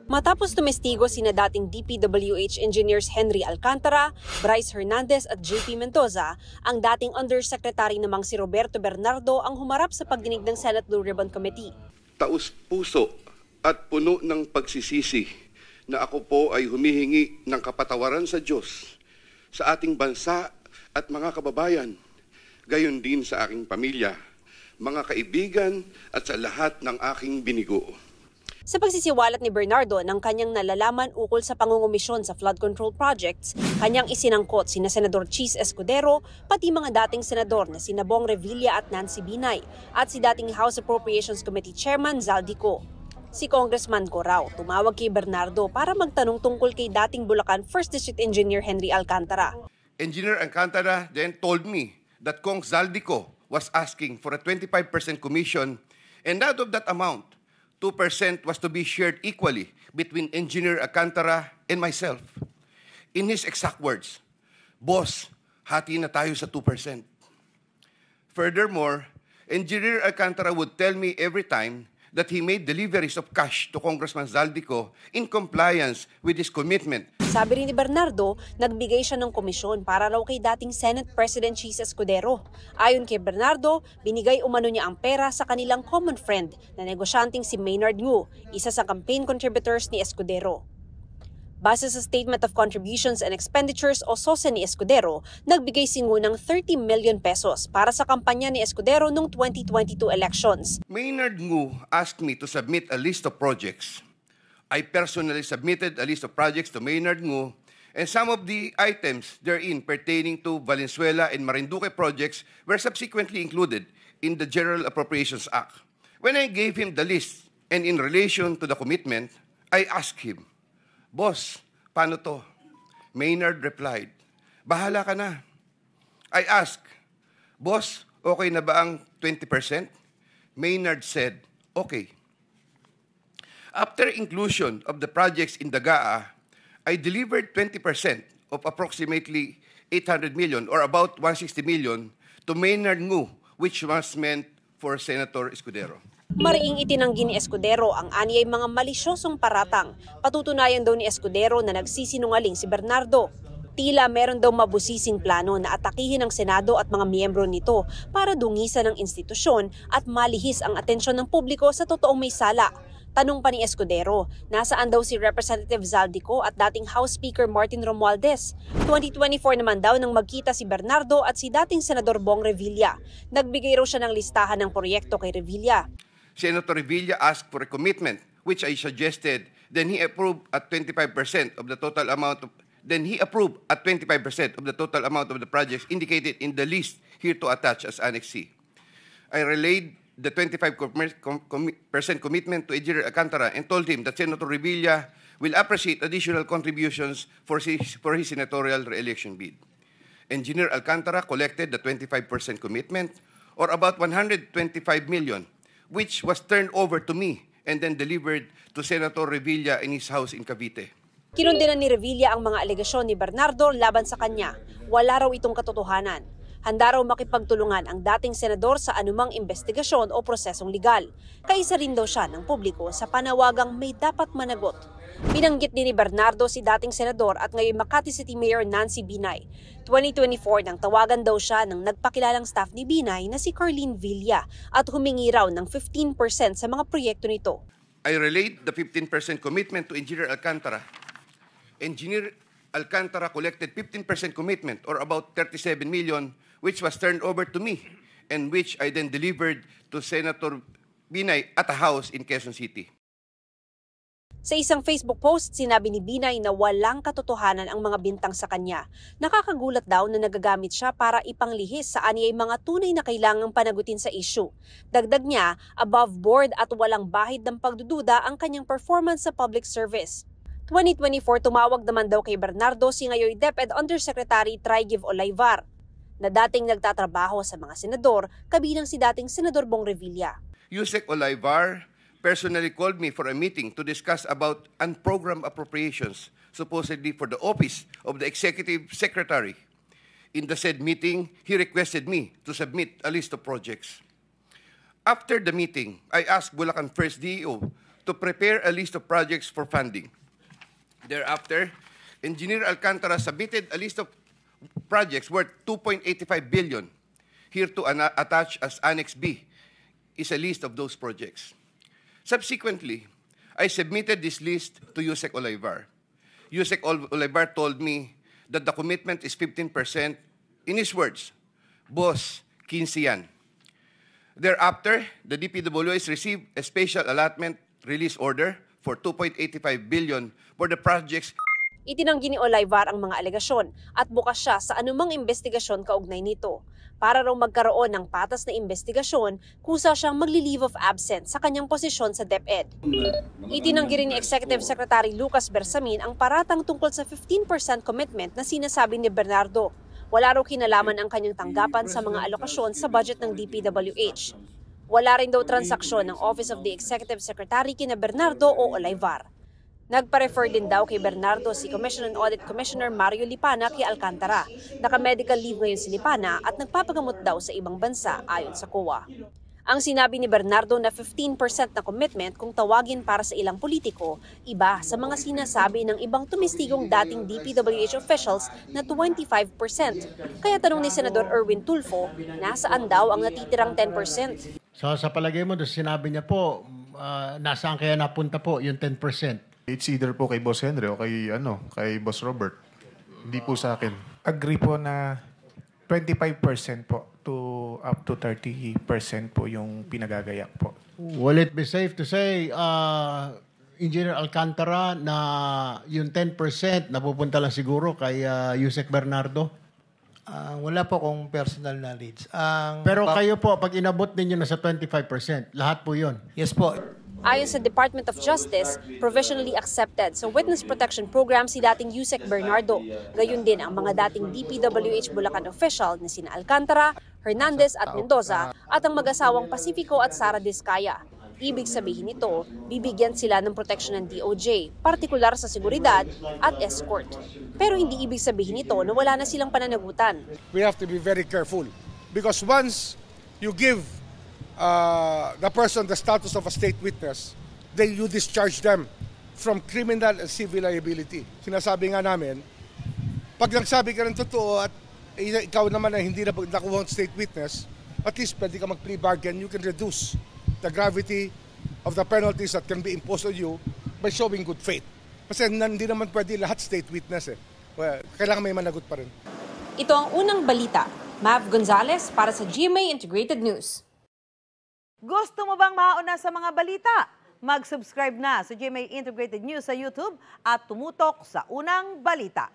Matapos tumestigo sina dating DPWH engineers Henry Alcantara, Bryce Hernandez at JP Mendoza, ang dating Undersecretary namang si Roberto Bernardo ang humarap sa pagdinig ng Senate Blue Ribbon Committee. Taus-puso at puno ng pagsisisi na ako po ay humihingi ng kapatawaran sa Diyos, sa ating bansa at mga kababayan, gayon din sa aking pamilya, mga kaibigan at sa lahat ng aking binigo. Sa pagsisiwalat ni Bernardo ng kanyang nalalaman ukol sa pangungumisyon sa flood control projects, kanyang isinangkot sina Senador Chis Escudero, pati mga dating senador na sina Bong Revilla at Nancy Binay, at si dating House Appropriations Committee Chairman Zaldico. Si Congressman Corao tumawag kay Bernardo para magtanong tungkol kay dating Bulacan 1st District Engineer Henry Alcantara. Engineer Alcantara then told me that Kong Zaldico was asking for a 25% commission, and out of that amount, 2% was to be shared equally between Engineer Alcantara and myself. In his exact words, "Boss, hati na tayo sa 2%. Furthermore, Engineer Alcantara would tell me every time that he made deliveries of cash to Congressman Zaldico in compliance with his commitment. Sabi rin ni Bernardo, nagbigay siya ng komisyon para raw kay dating Senate President Chis Escudero. Ayon kay Bernardo, binigay umano niya ang pera sa kanilang common friend na negosyanteng si Maynard Ngu, isa sa campaign contributors ni Escudero. Base sa Statement of Contributions and Expenditures o SOSE ni Escudero, nagbigay si Ngu ng 30 million pesos para sa kampanya ni Escudero noong 2022 elections. Maynard Ngu asked me to submit a list of projects. I personally submitted a list of projects to Maynard Ngu, and some of the items therein pertaining to Valenzuela and Marinduque projects were subsequently included in the General Appropriations Act. When I gave him the list and in relation to the commitment, I asked him, "Boss, paano to?" Maynard replied, "Bahala ka na." I asked, "Boss, okay na ba ang 20%? Maynard said, "Okay." After inclusion of the projects in the GAA, I delivered 20% of approximately 800 million or about 160 million to Maynard Ngu, which was meant for Senator Escudero. Mariing itinanggi ni Escudero ang anyay mga malisyosong paratang. Patutunayan daw ni Escudero na nagsisinungaling si Bernardo. Tila meron daw mabusising plano na atakihin ang Senado at mga miyembro nito para dungisan ang institusyon at malihis ang atensyon ng publiko sa totoong may sala. Tanong pa ni Escudero, nasaan daw si Representative Zaldico at dating House Speaker Martin Romualdez? 2024 naman daw nang magkita si Bernardo at si dating Senador Bong Revilla. Nagbigay raw siya ng listahan ng proyekto kay Revilla. Senator Revilla asked for a commitment, which I suggested. Then he approved at 25% of the total amount of the projects indicated in the list here to attach as Annex C. I relayed the 25% commitment to Engineer Alcantara and told him that Senator Revilla will appreciate additional contributions for his senatorial re-election bid. Engineer Alcantara collected the 25% commitment, or about 125 million, which was turned over to me and then delivered to Senator Revilla in his house in Cavite. Kinundinan ni Revilla ang mga alegasyon ni Bernardo laban sa kanya. Wala raw itong katotohanan. Handa raw makipagtulungan ang dating senador sa anumang investigasyon o prosesong legal. Kaisa rin daw siya ng publiko sa panawagang may dapat managot. Binanggit din ni Bernardo si dating senador at ngayon Makati City Mayor Nancy Binay. 2024 nang tawagan daw siya ng nagpakilalang staff ni Binay na si Carlene Villa at humingi raw ng 15% sa mga proyekto nito. I relayed the 15% commitment to Engineer Alcantara. Engineer Alcantara collected 15% commitment or about 37 million, which was turned over to me and which I then delivered to Senator Binay at a house in Quezon City. Sa isang Facebook post, sinabi ni Binay na walang katotohanan ang mga bintang sa kanya. Nakakagulat daw na nagagamit siya para ipanglihis sa anyay mga tunay na kailangang panagutin sa issue. Dagdag niya, above board at walang bahid ng pagdududa ang kanyang performance sa public service. 2024 tumawag naman daw kay Bernardo si ngayon DepEd Undersecretary Traigiv Olayvar, na dating nagtatrabaho sa mga senador, kabilang si dating Senador Bong Revilla. Yusek Olayvar personally called me for a meeting to discuss about unprogrammed appropriations, supposedly for the office of the Executive Secretary. In the said meeting, he requested me to submit a list of projects. After the meeting, I asked Bulacan First DEO to prepare a list of projects for funding. Thereafter, Engineer Alcantara submitted a list of projects worth 2.85 billion. Here to attach as Annex B is a list of those projects. Subsequently, I submitted this list to Yusek Olivar. Yusek Olivar told me that the commitment is 15%. In his words, boss, 15 yan. Thereafter, the DPWH received a special allotment release order for 2.85 billion for the projects. Itinanggi ni Olivar ang mga alegasyon at bukas siya sa anumang investigasyon kaugnay nito. Para raw magkaroon ng patas na investigasyon, kusa siyang magli-leave of absence sa kanyang posisyon sa DepEd. Itinanggi rin ni Executive Secretary Lucas Bersamin ang paratang tungkol sa 15% commitment na sinasabi ni Bernardo. Wala raw kinalaman ang kanyang tanggapan sa mga alokasyon sa budget ng DPWH. Wala rin daw transaksyon ng Office of the Executive Secretary kina Bernardo o Olivar. Nagpa-refer din daw kay Bernardo si Commission on Audit Commissioner Mario Lipana kay Alcantara. Naka-medical leave ngayon si Lipana at nagpapagamot daw sa ibang bansa ayon sa COA. Ang sinabi ni Bernardo na 15% na commitment kung tawagin para sa ilang politiko, iba sa mga sinasabi ng ibang tumistigong dating DPWH officials na 25%. Kaya tanong ni Senador Erwin Tulfo, nasaan daw ang natitirang 10%? So sa palagay mo, sinabi niya po, nasaan kaya napunta po yung 10%? It's either po kay Boss Henry o kay Boss Robert. Hindi po sa akin. Agree po na 25% po to up to 30% po yung pinagagayak po. Will it be safe to say, Engineer Alcantara, na yung 10% napupunta lang siguro kay Yusek Bernardo? Wala po kong personal knowledge. Pero kayo po, pag inabot ninyo na sa 25%, lahat po yun? Yes po. Ayon sa Department of Justice, provisionally accepted sa Witness Protection Program si dating Yusek Bernardo. Gayun din ang mga dating DPWH Bulacan official na sina Alcantara, Hernandez at Mendoza at ang mag-asawang Pacifico at Sara Diskaya. Ibig sabihin nito, bibigyan sila ng proteksyon ng DOJ, partikular sa seguridad at escort. Pero hindi ibig sabihin nito na wala na silang pananagutan. We have to be very careful because once you give the person the status of a state witness, then you discharge them from criminal and civil liability. Sinasabi nga namin, pag nagsabi ka ng totoo at ikaw naman ay hindi na nakuha ng state witness, at least pwede ka mag-plea bargain, you can reduce the gravity of the penalties that can be imposed on you by showing good faith. Kasi hindi naman pwede lahat state witness eh. Well, kailangan may managot pa rin. Ito ang unang balita. Mav Gonzalez para sa GMA Integrated News. Gusto mo bang mauna sa mga balita? Mag-subscribe na sa GMA Integrated News sa YouTube at tumutok sa unang balita.